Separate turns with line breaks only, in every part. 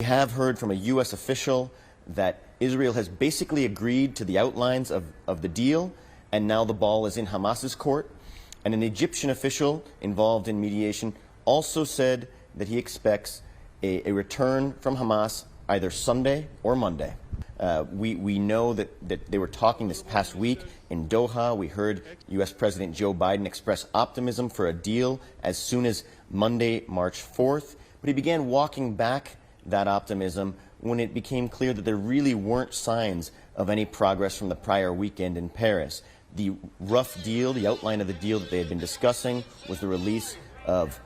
We have heard from a U.S. official that Israel has basically agreed to the outlines of the deal, and now the ball is in Hamas's court. And an Egyptian official involved in mediation also said that he expects a return from Hamas either Sunday or Monday. We know that they were talking this past week in Doha. We heard U.S. President Joe Biden express optimism for a deal as soon as Monday, March 4th. But he began walking back that optimism when it became clear that there really weren't signs of any progress from the prior weekend in Paris. The rough deal, the outline of the deal that they had been discussing, was the release of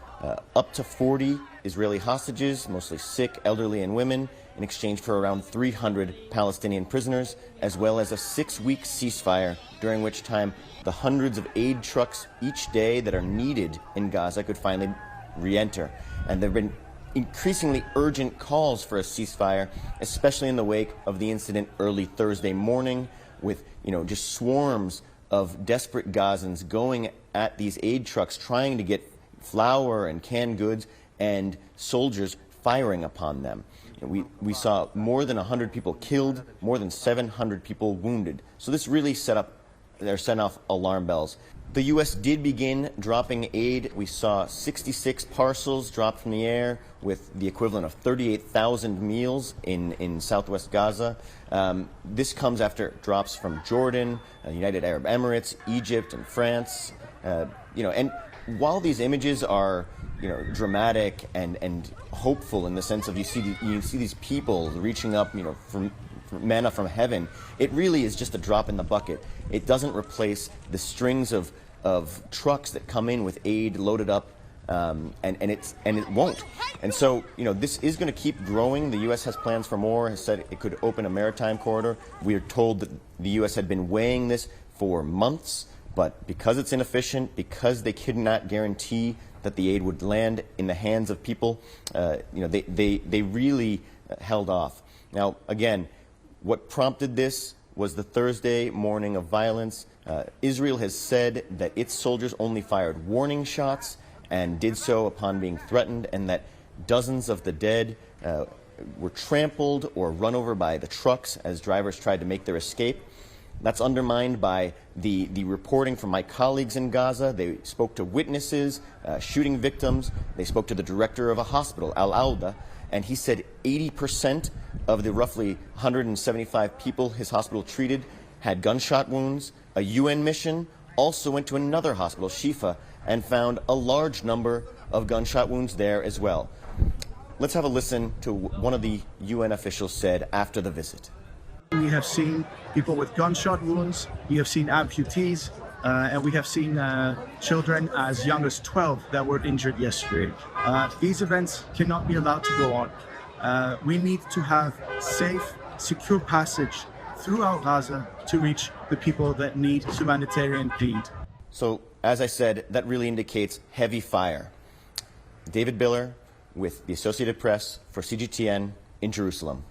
up to 40 Israeli hostages, mostly sick, elderly, and women, in exchange for around 300 Palestinian prisoners, as well as a 6-week ceasefire, during which time the hundreds of aid trucks each day that are needed in Gaza could finally re-enter. And there have been increasingly urgent calls for a ceasefire, especially in the wake of the incident early Thursday morning, with just swarms of desperate Gazans going at these aid trucks trying to get flour and canned goods, and soldiers firing upon them. We saw more than 100 people killed, more than 700 people wounded. So this really set off alarm bells. The U.S. did begin dropping aid. We saw 66 parcels dropped from the air, with the equivalent of 38,000 meals in southwest Gaza. This comes after drops from Jordan, United Arab Emirates, Egypt, and France. And while these images are dramatic and hopeful in the sense of you see these people reaching up from manna from heaven, it really is just a drop in the bucket. It doesn't replace the strings of trucks that come in with aid loaded up, and it won't. And so this is going to keep growing. The U.S. has plans for more. Has said it could open a maritime corridor. We are told that the U.S. had been weighing this for months, but because it's inefficient, because they could not guarantee that the aid would land in the hands of people, they really held off. Now, again, what prompted this was the Thursday morning of violence. Israel has said that its soldiers only fired warning shots and did so upon being threatened, and that dozens of the dead were trampled or run over by the trucks as drivers tried to make their escape. That's undermined by the reporting from my colleagues in Gaza. They spoke to witnesses, shooting victims. They spoke to the director of a hospital, Al-Alda, and he said 80% of the roughly 175 people his hospital treated had gunshot wounds. A UN mission also went to another hospital, Shifa, and found a large number of gunshot wounds there as well. Let's have a listen to what one of the UN officials said after the visit.
We have seen people with gunshot wounds, we have seen amputees, and we have seen children as young as 12 that were injured yesterday. These events cannot be allowed to go on. We need to have safe, secure passage throughout Gaza to reach the people that need humanitarian aid.
So, as I said, that really indicates heavy fire. David Biller with the Associated Press for CGTN in Jerusalem.